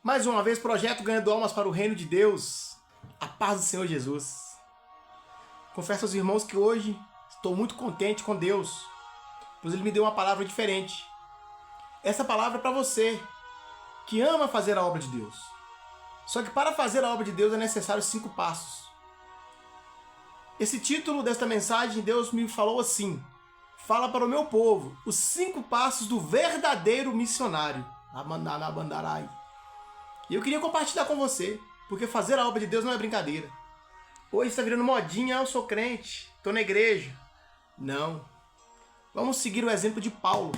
Mais uma vez, projeto Ganhando Almas para o Reino de Deus. A paz do Senhor Jesus. Confesso aos irmãos que hoje estou muito contente com Deus, pois Ele me deu uma palavra diferente. Essa palavra é para você que ama fazer a obra de Deus. Só que para fazer a obra de Deus é necessário 5 passos. Esse título desta mensagem, Deus me falou assim: fala para o meu povo os 5 passos do verdadeiro missionário. E eu queria compartilhar com você, porque fazer a obra de Deus não é brincadeira. Hoje está virando modinha, eu sou crente, estou na igreja. Não. Vamos seguir o exemplo de Paulo.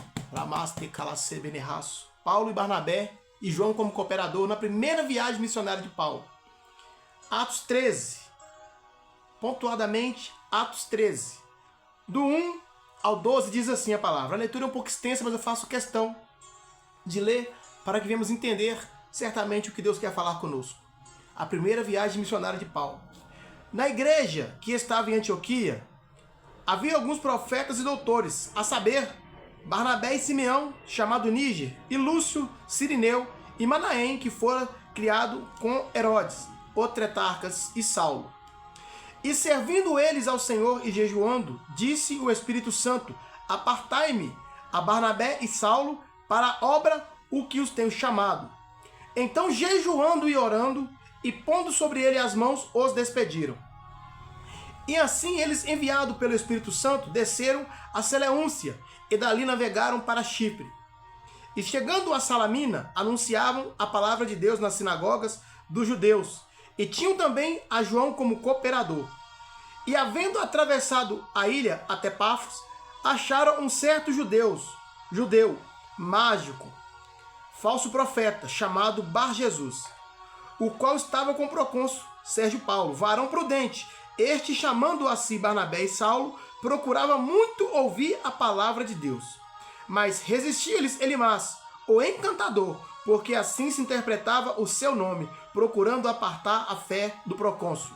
Paulo e Barnabé e João como cooperador na primeira viagem missionária de Paulo. Atos 13. Pontuadamente, Atos 13. Do 1 ao 12 diz assim a palavra. A leitura é um pouco extensa, mas eu faço questão de ler para que venhamos entender certamente o que Deus quer falar conosco. A primeira viagem missionária de Paulo. Na igreja que estava em Antioquia, havia alguns profetas e doutores, a saber, Barnabé e Simeão, chamado Níger, e Lúcio, Cirineu, e Manaém, que fora criado com Herodes, o Tetrarcas e Saulo. E servindo eles ao Senhor e jejuando, disse o Espírito Santo: apartai-me a Barnabé e Saulo para a obra o que os tenho chamado. Então, jejuando e orando, e pondo sobre ele as mãos, os despediram. E assim eles, enviados pelo Espírito Santo, desceram a Seleucia, e dali navegaram para Chipre. E chegando a Salamina, anunciavam a palavra de Deus nas sinagogas dos judeus, e tinham também a João como cooperador. E havendo atravessado a ilha até Pafos, acharam um certo judeu, mágico, falso profeta, chamado Bar-Jesus, o qual estava com o procônsul Sérgio Paulo, varão prudente. Este, chamando a si Barnabé e Saulo, procurava muito ouvir a palavra de Deus. Mas resistia-lhes Elimas, o encantador, porque assim se interpretava o seu nome, procurando apartar a fé do procônsul.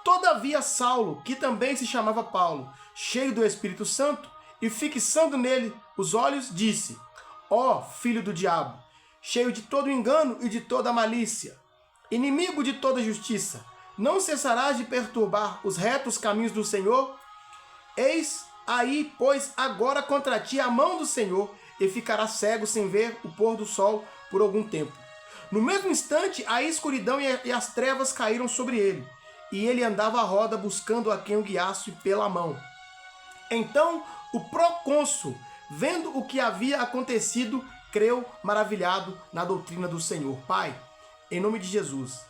Todavia Saulo, que também se chamava Paulo, cheio do Espírito Santo, e fixando nele os olhos, disse: ó filho do diabo, cheio de todo engano e de toda malícia, inimigo de toda justiça, não cessarás de perturbar os retos caminhos do Senhor? Eis aí, pois, agora contra ti a mão do Senhor, e ficarás cego sem ver o pôr do sol por algum tempo. No mesmo instante, a escuridão e as trevas caíram sobre ele, e ele andava à roda buscando a quem o guiasse pela mão. Então o procônsul, vendo o que havia acontecido, creu maravilhado na doutrina do Senhor. Pai, em nome de Jesus,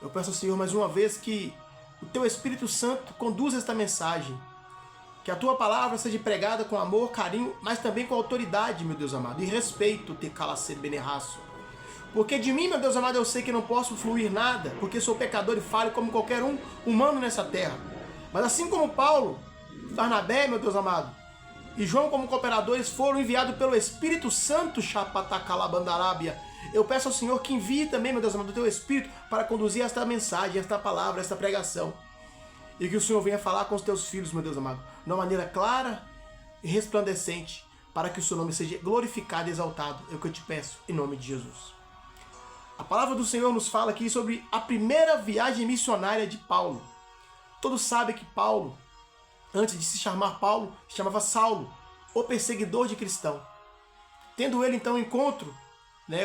eu peço ao Senhor mais uma vez que o Teu Espírito Santo conduza esta mensagem, que a Tua palavra seja pregada com amor, carinho, mas também com autoridade, meu Deus amado, e respeito, te calacer beneraço. Porque de mim, meu Deus amado, eu sei que não posso fluir nada, porque sou pecador e falho como qualquer um humano nessa terra. Mas assim como Paulo, Barnabé, meu Deus amado, e João como cooperadores foram enviados pelo Espírito Santo, Chapatacalabandarábia, eu peço ao Senhor que envie também, meu Deus amado, o Teu Espírito para conduzir esta mensagem, esta palavra, esta pregação. E que o Senhor venha falar com os Teus filhos, meu Deus amado, de uma maneira clara e resplandecente, para que o Seu nome seja glorificado e exaltado. É o que eu te peço, em nome de Jesus. A palavra do Senhor nos fala aqui sobre a primeira viagem missionária de Paulo. Todos sabem que Paulo, antes de se chamar Paulo, se chamava Saulo, o perseguidor de cristão. Tendo ele então um encontro,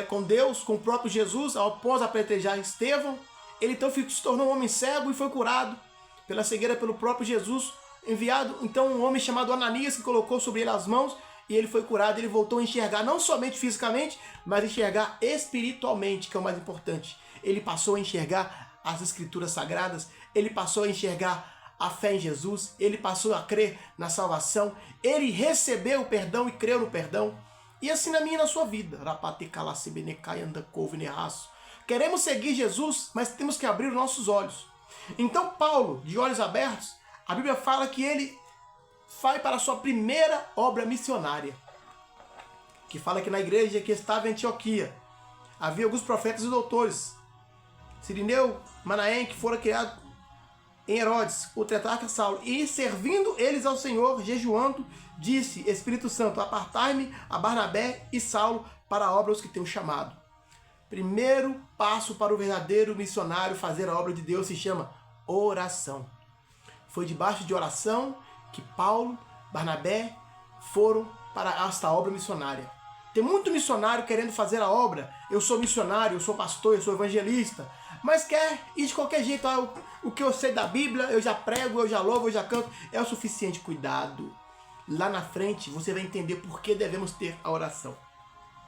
com Deus, com o próprio Jesus, após apedrejar Estevão, ele então se tornou um homem cego e foi curado pela cegueira pelo próprio Jesus, enviado então um homem chamado Ananias, que colocou sobre ele as mãos, e ele foi curado. Ele voltou a enxergar não somente fisicamente, mas enxergar espiritualmente, que é o mais importante. Ele passou a enxergar as Escrituras Sagradas, ele passou a enxergar a fé em Jesus, ele passou a crer na salvação, ele recebeu o perdão e creu no perdão. E assim na minha e na sua vida. Queremos seguir Jesus, mas temos que abrir os nossos olhos. Então Paulo, de olhos abertos, a Bíblia fala que ele vai para a sua primeira obra missionária. Que fala que na igreja que estava em Antioquia havia alguns profetas e doutores. Cirineu, Manaém, que foram criados em Herodes, o Tetrarca Saulo, e servindo eles ao Senhor, jejuando, disse: Espírito Santo, apartai-me a Barnabé e Saulo para a obra os que tenho chamado. Primeiro passo para o verdadeiro missionário fazer a obra de Deus se chama oração. Foi debaixo de oração que Paulo, Barnabé foram para esta obra missionária. Tem muito missionário querendo fazer a obra. Eu sou missionário, eu sou pastor, eu sou evangelista, mas quer ir de qualquer jeito. O que eu sei da Bíblia, eu já prego, eu já louvo, eu já canto, é o suficiente. Cuidado. Lá na frente você vai entender por que devemos ter a oração.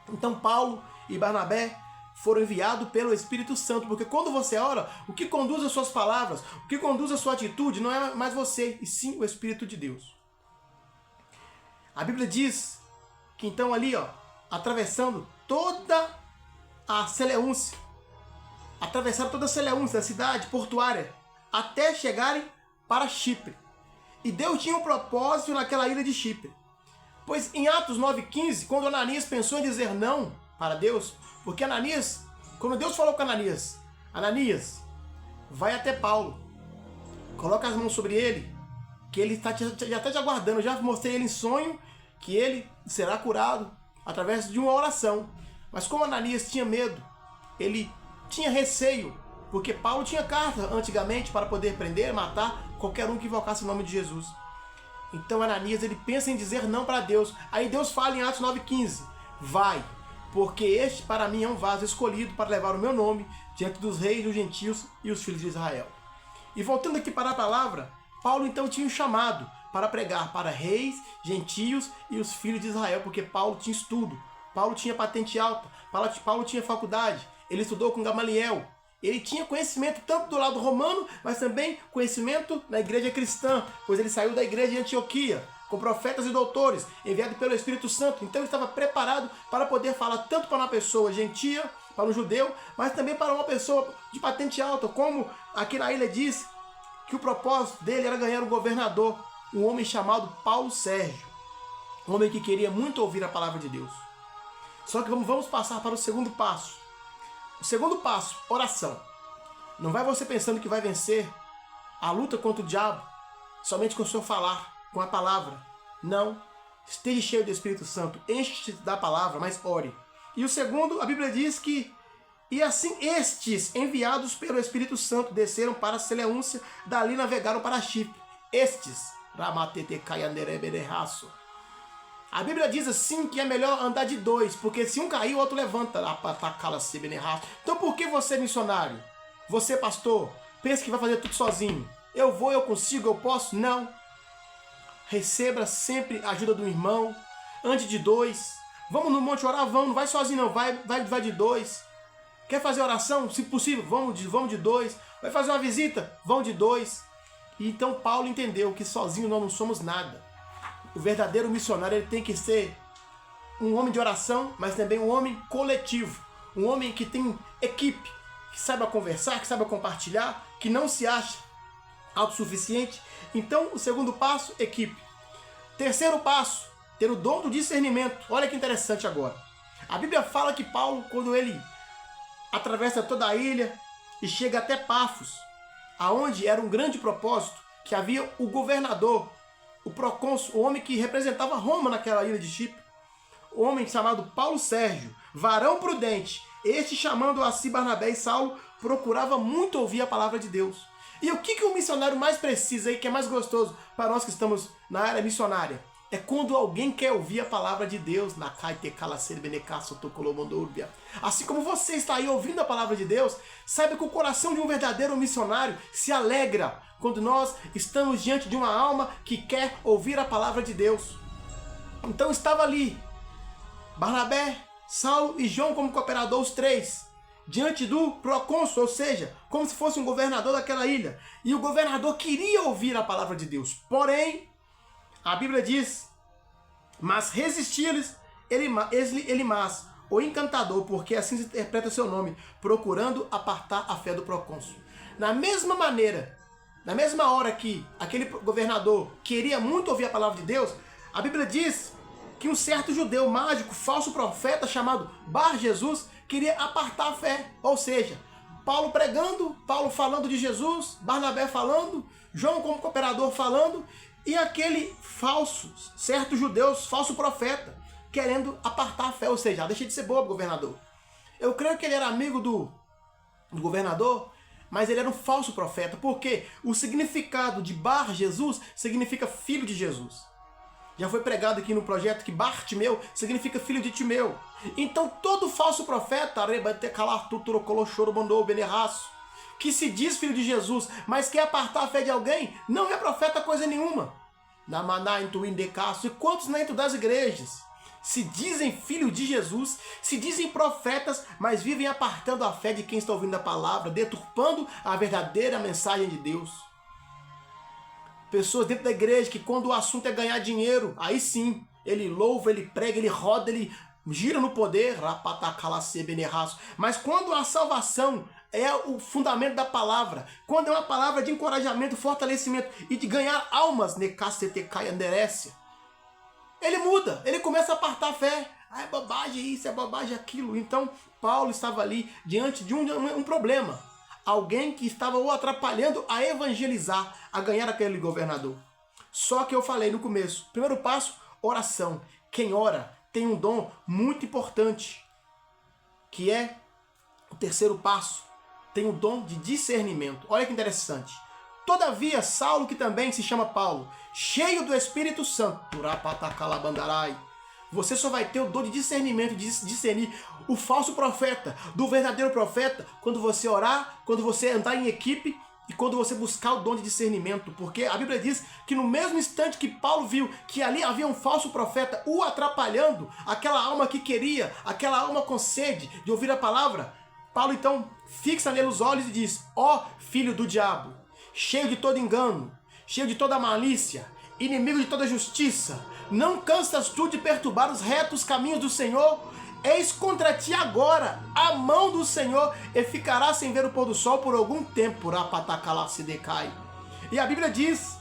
Então Paulo e Barnabé foram enviados pelo Espírito Santo, porque quando você ora, o que conduz as suas palavras, o que conduz a sua atitude não é mais você, e sim o Espírito de Deus. A Bíblia diz que então ali, atravessando toda a Seleucia, atravessaram toda a Seleucia, a cidade portuária, até chegarem para Chipre. E Deus tinha um propósito naquela ilha de Chipre. Pois em Atos 9,15, quando Ananias pensou em dizer não para Deus, porque Ananias, quando Deus falou com Ananias, Ananias, vai até Paulo, coloca as mãos sobre ele, que ele já está te aguardando, eu já mostrei ele em sonho, que ele será curado através de uma oração. Mas como Ananias tinha medo, ele tinha receio, porque Paulo tinha carta antigamente para poder prender, matar qualquer um que invocasse o nome de Jesus. Então Ananias, ele pensa em dizer não para Deus. Aí Deus fala em Atos 9,15, vai, porque este para mim é um vaso escolhido para levar o meu nome diante dos reis, dos gentios e os filhos de Israel. E voltando aqui para a palavra, Paulo então tinha um chamado para pregar para reis, gentios e os filhos de Israel, porque Paulo tinha estudo, Paulo tinha patente alta, Paulo tinha faculdade, ele estudou com Gamaliel, ele tinha conhecimento tanto do lado romano, mas também conhecimento na igreja cristã, pois ele saiu da igreja de Antioquia, com profetas e doutores, enviado pelo Espírito Santo. Então ele estava preparado para poder falar tanto para uma pessoa gentia, para um judeu, mas também para uma pessoa de patente alta, como aqui na ilha diz que o propósito dele era ganhar um governador, um homem chamado Paulo Sérgio, um homem que queria muito ouvir a palavra de Deus. Só que vamos passar para o segundo passo. O segundo passo, oração. Não vai você pensando que vai vencer a luta contra o diabo somente com o seu falar, com a palavra. Não. Esteja cheio do Espírito Santo, enche-se da palavra, mas ore. E o segundo, a Bíblia diz que e assim estes, enviados pelo Espírito Santo, desceram para Seleucia, dali navegaram para Chipre. Estes, a Bíblia diz assim que é melhor andar de dois, porque se um cair, o outro levanta. Então por que você, missionário, você, pastor, pensa que vai fazer tudo sozinho? Eu vou, eu consigo, eu posso? Não. Receba sempre a ajuda do irmão, ande de dois. Vamos no monte orar? Vamos, não vai sozinho não, vai de dois. Quer fazer oração? Se possível, vamos de dois. Vai fazer uma visita? Vão de dois. E então Paulo entendeu que sozinho nós não somos nada. O verdadeiro missionário ele tem que ser um homem de oração, mas também um homem coletivo. Um homem que tem equipe, que saiba conversar, que saiba compartilhar, que não se acha autossuficiente. Então, o segundo passo, equipe. Terceiro passo, ter o dom do discernimento. Olha que interessante agora. A Bíblia fala que Paulo, quando ele atravessa toda a ilha e chega até Pafos, aonde era um grande propósito, que havia o governador, o procônsul, o homem que representava Roma naquela ilha de Chipre, o homem chamado Paulo Sérgio, varão prudente, este chamando a si Barnabé e Saulo, procurava muito ouvir a palavra de Deus. E o que o missionário mais precisa aí, que é mais gostoso para nós que estamos na área missionária? É quando alguém quer ouvir a palavra de Deus. Assim como você está aí ouvindo a palavra de Deus, saiba que o coração de um verdadeiro missionário se alegra quando nós estamos diante de uma alma que quer ouvir a palavra de Deus. Então estava ali Barnabé, Saulo e João como cooperador, os três, diante do procônsul, ou seja, como se fosse um governador daquela ilha. E o governador queria ouvir a palavra de Deus. Porém, a Bíblia diz, mas resistia-lhes Elimas, o encantador, porque assim se interpreta seu nome, procurando apartar a fé do procônsul. Na mesma maneira, na mesma hora que aquele governador queria muito ouvir a palavra de Deus, a Bíblia diz que um certo judeu mágico, falso profeta, chamado Bar Jesus, queria apartar a fé. Ou seja, Paulo pregando, Paulo falando de Jesus, Barnabé falando, João como cooperador falando, e aquele falso, certo judeu, falso profeta, querendo apartar a fé, ou seja, deixa de ser bobo, governador. Eu creio que ele era amigo do governador, mas ele era um falso profeta, porque o significado de Bar Jesus significa filho de Jesus. Já foi pregado aqui no projeto que Bartimeu significa filho de Timeu. Então todo falso profeta, que se diz filho de Jesus, mas quer apartar a fé de alguém, não é profeta coisa nenhuma. E quantos dentro das igrejas se dizem filho de Jesus, se dizem profetas, mas vivem apartando a fé de quem está ouvindo a palavra, deturpando a verdadeira mensagem de Deus. Pessoas dentro da igreja que quando o assunto é ganhar dinheiro, aí sim, ele louva, ele prega, ele roda, ele gira no poder, mas quando a salvação é o fundamento da palavra, quando é uma palavra de encorajamento, fortalecimento e de ganhar almas, ele muda, ele começa a apartar a fé. Ah, é bobagem isso, é bobagem aquilo. Então, Paulo estava ali diante de um problema. Alguém que estava o atrapalhando a evangelizar, a ganhar aquele governador. Só que eu falei no começo, primeiro passo, oração. Quem ora tem um dom muito importante, que é o terceiro passo, tem o dom de discernimento. Olha que interessante. Todavia, Saulo, que também se chama Paulo, cheio do Espírito Santo, você só vai ter o dom de discernimento, de discernir o falso profeta do verdadeiro profeta quando você orar, quando você andar em equipe e quando você buscar o dom de discernimento. Porque a Bíblia diz que no mesmo instante que Paulo viu que ali havia um falso profeta o atrapalhando, aquela alma que queria, aquela alma com sede de ouvir a palavra, Paulo então fixa nele os olhos e diz: ó filho do diabo, cheio de todo engano, cheio de toda malícia, inimigo de toda justiça, não cansas tu de perturbar os retos caminhos do Senhor? Eis contra ti agora a mão do Senhor e ficará sem ver o pôr do sol por algum tempo. E a Bíblia diz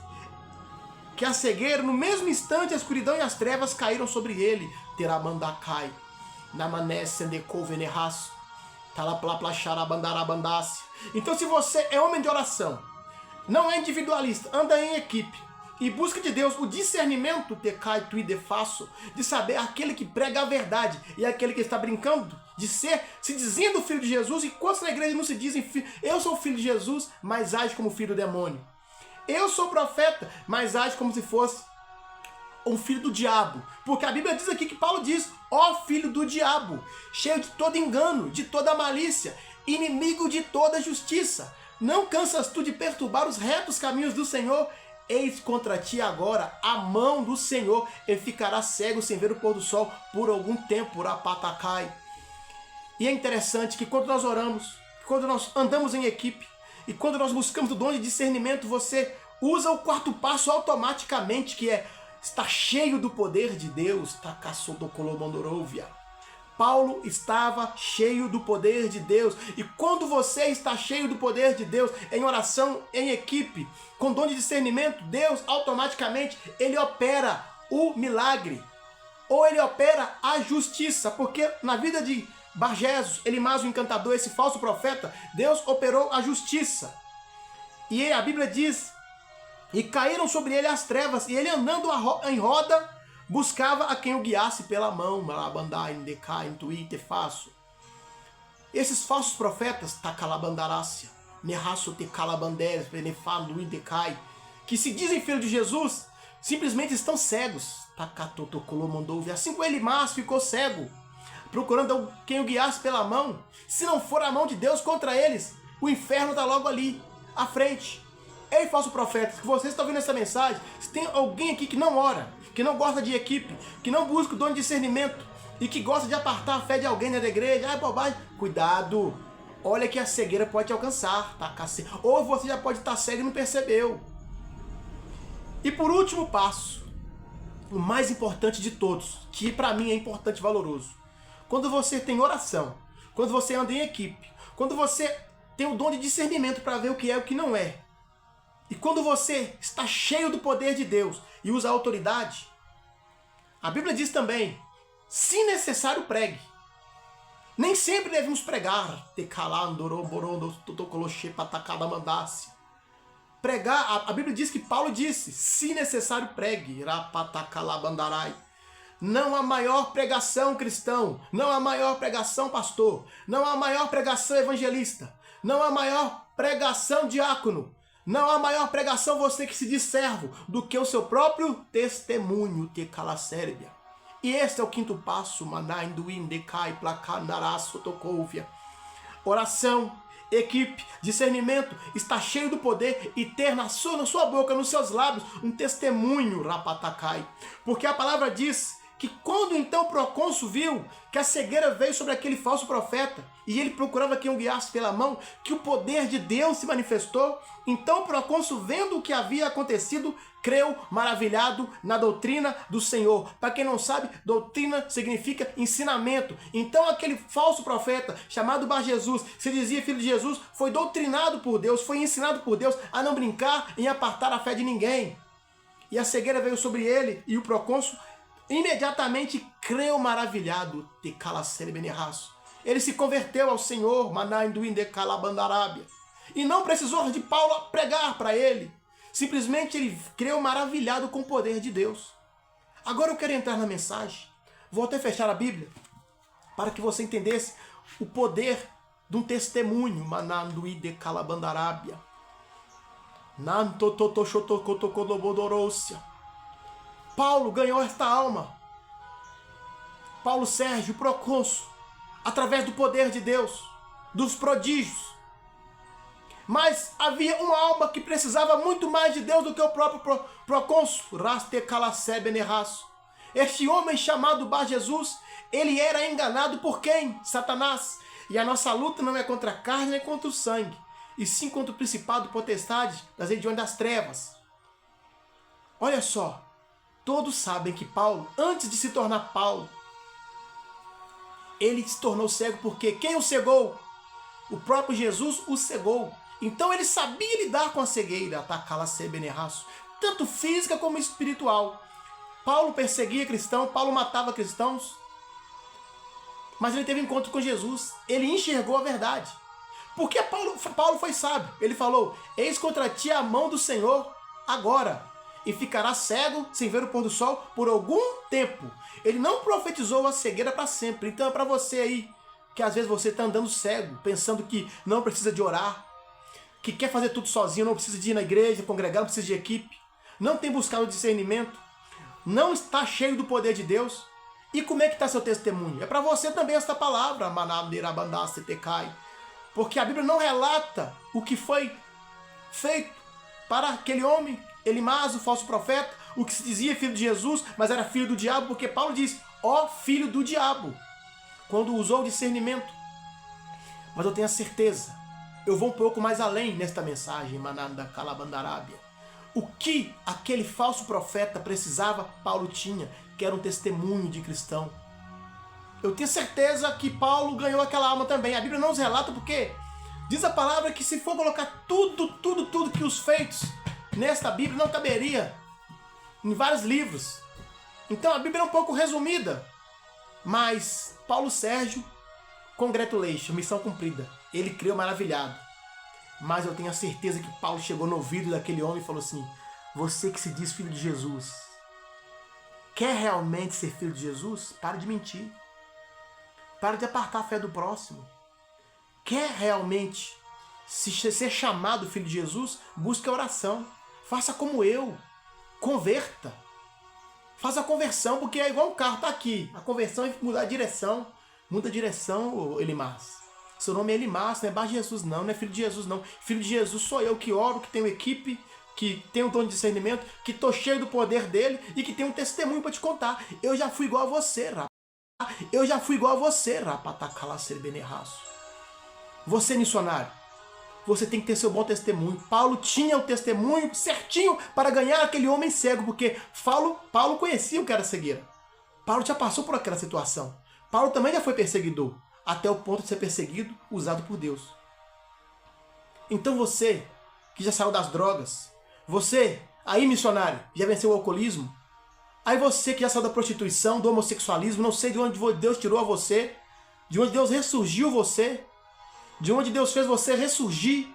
que a cegueira, no mesmo instante, a escuridão e as trevas caíram sobre ele. Então, se você é homem de oração, não é individualista, anda em equipe e busca de Deus o discernimento de saber aquele que prega a verdade e aquele que está brincando de ser, se dizendo filho de Jesus, e quantos na igreja não se dizem filho? Eu sou filho de Jesus, mas age como filho do demônio. Eu sou profeta, mas age como se fosse um filho do diabo. Porque a Bíblia diz aqui que Paulo diz: ó filho do diabo, cheio de todo engano, de toda malícia, inimigo de toda justiça. Não cansas tu de perturbar os retos caminhos do Senhor? Eis contra ti agora a mão do Senhor e ficará cego sem ver o pôr do sol por algum tempo. E é interessante que quando nós oramos, quando nós andamos em equipe e quando nós buscamos o dom de discernimento, você usa o quarto passo automaticamente, que é estar cheio do poder de Deus. Paulo estava cheio do poder de Deus. E quando você está cheio do poder de Deus, em oração, em equipe, com dom de discernimento, Deus automaticamente, ele opera o milagre. Ou ele opera a justiça. Porque na vida de Bar-Jesus, Elimas o encantador, esse falso profeta, Deus operou a justiça. E a Bíblia diz: e caíram sobre ele as trevas, e ele andando em roda, buscava a quem o guiasse pela mão. Esses falsos profetas, que se dizem filho de Jesus, simplesmente estão cegos. Assim como Elimas ficou cego, procurando quem o guiasse pela mão. Se não for a mão de Deus contra eles, o inferno está logo ali, à frente. Ei, falso profeta, que vocês estão ouvindo essa mensagem, se tem alguém aqui que não ora, que não gosta de equipe, que não busca o dom de discernimento e que gosta de apartar a fé de alguém na igreja, é bobagem, cuidado, olha que a cegueira pode te alcançar, tá? Ou você já pode estar cego e não percebeu. E por último passo, o mais importante de todos, que para mim é importante e valoroso, quando você tem oração, quando você anda em equipe, quando você tem o dom de discernimento para ver o que é e o que não é, e quando você está cheio do poder de Deus e usa a autoridade, a Bíblia diz também: se necessário, pregue. Nem sempre devemos pregar. Pregar, a Bíblia diz que Paulo disse: se necessário, pregue. Não há maior pregação, cristão. Não há maior pregação, pastor. Não há maior pregação, evangelista. Não há maior pregação, diácono. Não há maior pregação, você que se diz servo, do que o seu próprio testemunho, te cala sérbia. E este é o quinto passo, oração, equipe, discernimento, está cheio do poder e ter na sua boca, nos seus lábios, um testemunho, rapatakai. Porque a palavra diz que quando então o procônsul viu que a cegueira veio sobre aquele falso profeta e ele procurava quem o guiasse pela mão, que o poder de Deus se manifestou, então o procônsul, vendo o que havia acontecido, creu maravilhado na doutrina do Senhor. Para quem não sabe, doutrina significa ensinamento. Então aquele falso profeta chamado Bar Jesus, se dizia filho de Jesus, foi doutrinado por Deus, foi ensinado por Deus a não brincar em apartar a fé de ninguém. E a cegueira veio sobre ele e o procônsul imediatamente creu maravilhado. Ele se converteu ao Senhor, e não precisou de Paulo pregar para ele. Simplesmente ele creu maravilhado com o poder de Deus. Agora eu quero entrar na mensagem. Vou até fechar a Bíblia para que você entendesse o poder de um testemunho. Paulo ganhou esta alma. Paulo Sérgio, procônsul, através do poder de Deus, dos prodígios. Mas havia uma alma que precisava muito mais de Deus do que o próprio procônsul. Este homem chamado Bar Jesus, ele era enganado por quem? Satanás. E a nossa luta não é contra a carne nem contra o sangue, e sim contra o principado e potestade das regiões das trevas. Olha só, todos sabem que Paulo, antes de se tornar Paulo, ele se tornou cego porque quem o cegou? O próprio Jesus o cegou. Então ele sabia lidar com a cegueira, tanto física como espiritual. Paulo perseguia cristãos, Paulo matava cristãos, mas ele teve encontro com Jesus, ele enxergou a verdade. Porque Paulo foi sábio, ele falou, eis contra ti a mão do Senhor agora, e ficará cego sem ver o pôr do sol por algum tempo. Ele não profetizou a cegueira para sempre. Então é para você aí, que às vezes você está andando cego, pensando que não precisa de orar, que quer fazer tudo sozinho, não precisa de ir na igreja, congregar, não precisa de equipe, não tem buscado discernimento, não está cheio do poder de Deus. E como é que está seu testemunho? É para você também esta palavra, porque a Bíblia não relata o que foi feito para aquele homem, Elimas, o falso profeta, o que se dizia filho de Jesus, mas era filho do diabo, porque Paulo diz, ó filho do diabo, quando usou o discernimento. Mas eu tenho a certeza, eu vou um pouco mais além nesta mensagem, Mananda Calabandarábia. O que aquele falso profeta precisava, Paulo tinha, que era um testemunho de cristão. Eu tenho certeza que Paulo ganhou aquela alma também. A Bíblia não nos relata porque diz a palavra que se for colocar tudo que os feitos nesta Bíblia não caberia em vários livros. Então a Bíblia é um pouco resumida. Mas Paulo Sérgio, congratulations, missão cumprida. Ele creu maravilhado. Mas eu tenho a certeza que Paulo chegou no ouvido daquele homem e falou assim, você que se diz filho de Jesus, quer realmente ser filho de Jesus? Para de mentir. Para de apartar a fé do próximo. Quer realmente ser chamado filho de Jesus? Busque a oração. Faça como eu. Converta. Faça a conversão, porque é igual um carro, tá aqui. A conversão é mudar a direção. Muda a direção, Elimas. Seu nome é Elimas, não é Bar Jesus não, não é filho de Jesus não. Filho de Jesus sou eu que oro, que tenho equipe, que tenho um dom de discernimento, que estou cheio do poder dele e que tenho um testemunho para te contar. Eu já fui igual a você, rapaz. Eu já fui igual a você, rapatacala ser benerraço. Você, missionário, você tem que ter seu bom testemunho. Paulo tinha o testemunho certinho para ganhar aquele homem cego, porque Paulo conhecia o que era cegueira. Paulo já passou por aquela situação. Paulo também já foi perseguidor, até o ponto de ser perseguido, usado por Deus. Então você, que já saiu das drogas, você, aí missionário, já venceu o alcoolismo, aí você que já saiu da prostituição, do homossexualismo, não sei de onde Deus tirou a você, de onde Deus ressurgiu você, de onde Deus fez você ressurgir.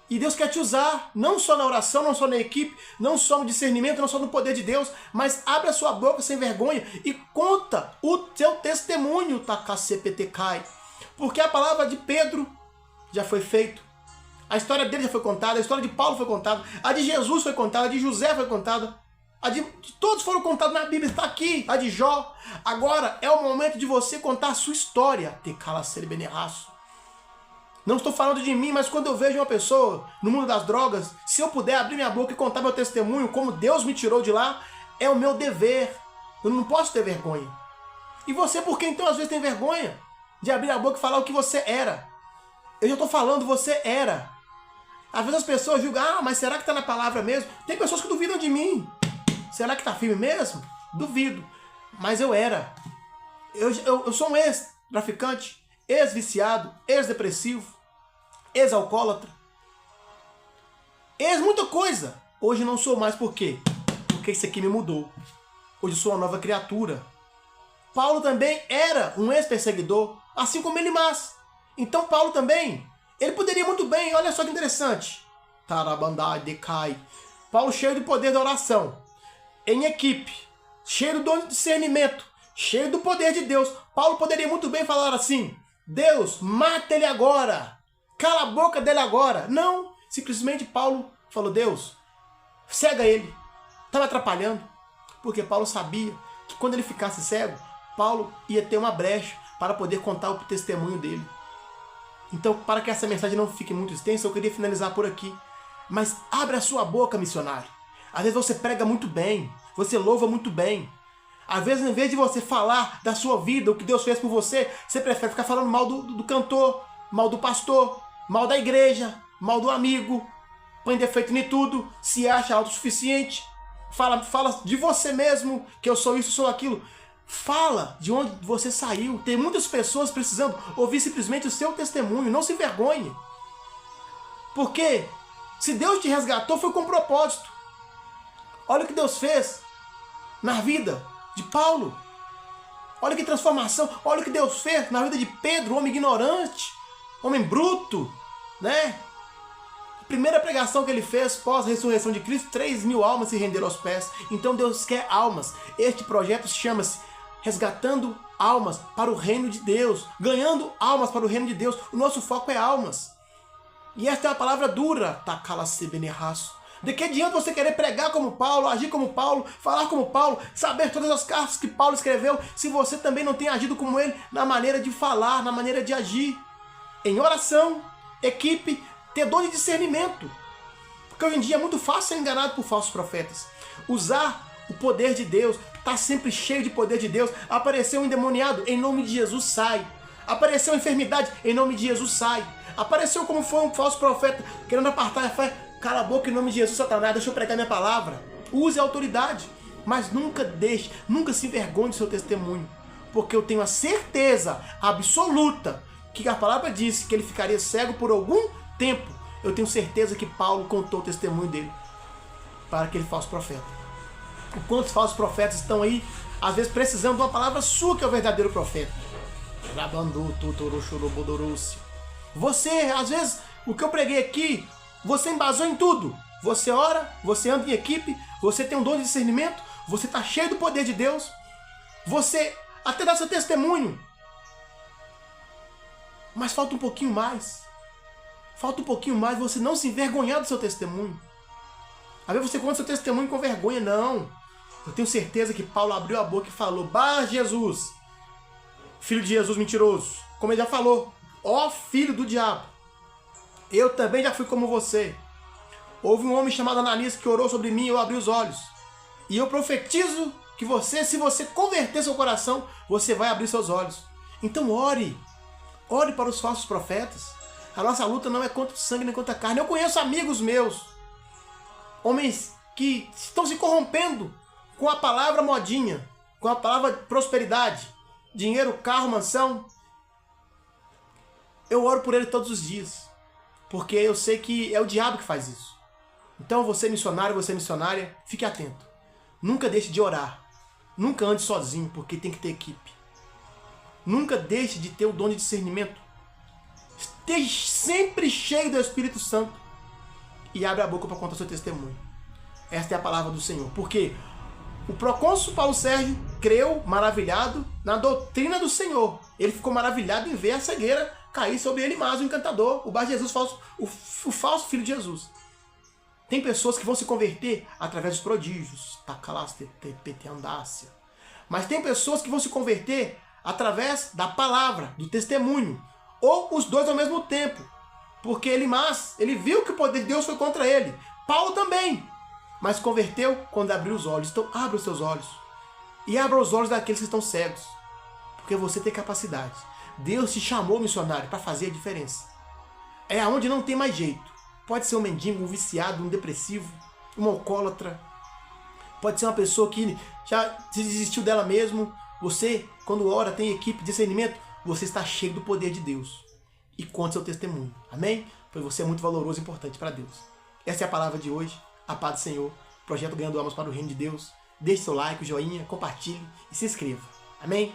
E Deus quer te usar, não só na oração, não só na equipe, não só no discernimento, não só no poder de Deus, mas abre a sua boca sem vergonha e conta o teu testemunho, Takacepetecai. Porque a palavra de Pedro já foi feita, a história dele já foi contada, a história de Paulo foi contada, a de Jesus foi contada, a de José foi contada, a de todos foram contados na Bíblia, está aqui, a de Jó. Agora é o momento de você contar a sua história, Tecalacebeneraço. Não estou falando de mim, mas quando eu vejo uma pessoa no mundo das drogas, se eu puder abrir minha boca e contar meu testemunho, como Deus me tirou de lá, é o meu dever. Eu não posso ter vergonha. E você, por que então às vezes tem vergonha de abrir a boca e falar o que você era? Eu já estou falando, você era. Às vezes as pessoas julgam, mas será que está na palavra mesmo? Tem pessoas que duvidam de mim. Será que está firme mesmo? Duvido. Mas eu era. Eu sou um ex-traficante, ex-viciado, ex-depressivo, ex-alcoólatra, ex-muita coisa. Hoje não sou mais, por quê? Porque isso aqui me mudou. Hoje sou uma nova criatura. Paulo também era um ex-perseguidor, assim como Elimas. Então Paulo também, ele poderia muito bem, olha só que interessante. Tarabandai decai. Paulo cheio do poder da oração, em equipe, cheio do dom de discernimento, cheio do poder de Deus. Paulo poderia muito bem falar assim: Deus, mata ele agora. Cala a boca dele agora. Não. Simplesmente Paulo falou: Deus, cega ele. Está me atrapalhando. Porque Paulo sabia que quando ele ficasse cego, Paulo ia ter uma brecha para poder contar o testemunho dele. Então, para que essa mensagem não fique muito extensa, eu queria finalizar por aqui. Mas abre a sua boca, missionário. Às vezes você prega muito bem. Você louva muito bem. Às vezes, em vez de você falar da sua vida, o que Deus fez por você, você prefere ficar falando mal do cantor, mal do pastor, mal da igreja, mal do amigo, põe defeito em tudo, se acha autossuficiente, fala de você mesmo, que eu sou isso, sou aquilo. Fala de onde você saiu. Tem muitas pessoas precisando ouvir simplesmente o seu testemunho. Não se envergonhe. Porque se Deus te resgatou, foi com propósito. Olha o que Deus fez na vida de Paulo. Olha que transformação. Olha o que Deus fez na vida de Pedro, homem ignorante, homem bruto, né? A primeira pregação que ele fez pós-ressurreição de Cristo, 3.000 almas se renderam aos pés. Então Deus quer almas. Este projeto chama-se Resgatando Almas para o Reino de Deus. Ganhando almas para o Reino de Deus. O nosso foco é almas. E esta é uma palavra dura. Takalacebeneraço. De que adianta você querer pregar como Paulo, agir como Paulo, falar como Paulo, saber todas as cartas que Paulo escreveu, se você também não tem agido como ele na maneira de falar, na maneira de agir? Em oração, equipe, ter dom de discernimento. Porque hoje em dia é muito fácil ser enganado por falsos profetas. Usar o poder de Deus, estar sempre cheio de poder de Deus. Apareceu um endemoniado, em nome de Jesus sai. Apareceu enfermidade, em nome de Jesus sai. Apareceu como foi um falso profeta, querendo apartar a fé. Cala a boca em nome de Jesus, Satanás, deixa eu pregar minha palavra. Use a autoridade, mas nunca deixe, nunca se envergonhe do seu testemunho. Porque eu tenho a certeza absoluta que a palavra disse que ele ficaria cego por algum tempo. Eu tenho certeza que Paulo contou o testemunho dele para aquele falso profeta. E quantos falsos profetas estão aí, às vezes precisando de uma palavra sua que é o verdadeiro profeta. Você, às vezes, o que eu preguei aqui, você embasou em tudo. Você ora, você anda em equipe, você tem um dom de discernimento, você está cheio do poder de Deus, você até dá seu testemunho. Mas falta um pouquinho mais. Falta um pouquinho mais você não se envergonhar do seu testemunho. Às vezes você conta seu testemunho com vergonha. Não. Eu tenho certeza que Paulo abriu a boca e falou: Bah, Jesus, filho de Jesus mentiroso. Como ele já falou: Ó filho do diabo, eu também já fui como você. Houve um homem chamado Ananias que orou sobre mim e eu abri os olhos. E eu profetizo que você, se você converter seu coração, você vai abrir seus olhos. Então ore. Ore para os falsos profetas. A nossa luta não é contra o sangue nem contra a carne. Eu conheço amigos meus, homens que estão se corrompendo com a palavra modinha, com a palavra prosperidade, dinheiro, carro, mansão. Eu oro por ele todos os dias, porque eu sei que é o diabo que faz isso. Então você missionário, você missionária, fique atento. Nunca deixe de orar. Nunca ande sozinho, porque tem que ter equipe. Nunca deixe de ter o dom de discernimento. Esteja sempre cheio do Espírito Santo. e abre a boca para contar seu testemunho. Esta é a palavra do Senhor. Porque o procônsul Paulo Sérgio creu maravilhado na doutrina do Senhor. Ele ficou maravilhado em ver a cegueira cair sobre Elimas, o encantador, o Bar Jesus falso, o falso filho de Jesus. Tem pessoas que vão se converter através dos prodígios, mas tem pessoas que vão se converter através da palavra, do testemunho, ou os dois ao mesmo tempo. Porque Elimas, ele viu que o poder de Deus foi contra ele. Paulo também. Mas converteu quando abriu os olhos. Então abra os seus olhos. E abra os olhos daqueles que estão cegos. Porque você tem capacidade. Deus te chamou, missionário, para fazer a diferença. É aonde não tem mais jeito. Pode ser um mendigo, um viciado, um depressivo, um alcoólatra. Pode ser uma pessoa que já se desistiu dela mesmo. Você, quando ora, tem equipe de discernimento, você está cheio do poder de Deus. E conte seu testemunho. Amém? Pois você é muito valoroso e importante para Deus. Essa é a palavra de hoje. A paz do Senhor. Projeto Ganhando Almas para o Reino de Deus. Deixe seu like, joinha, compartilhe e se inscreva. Amém?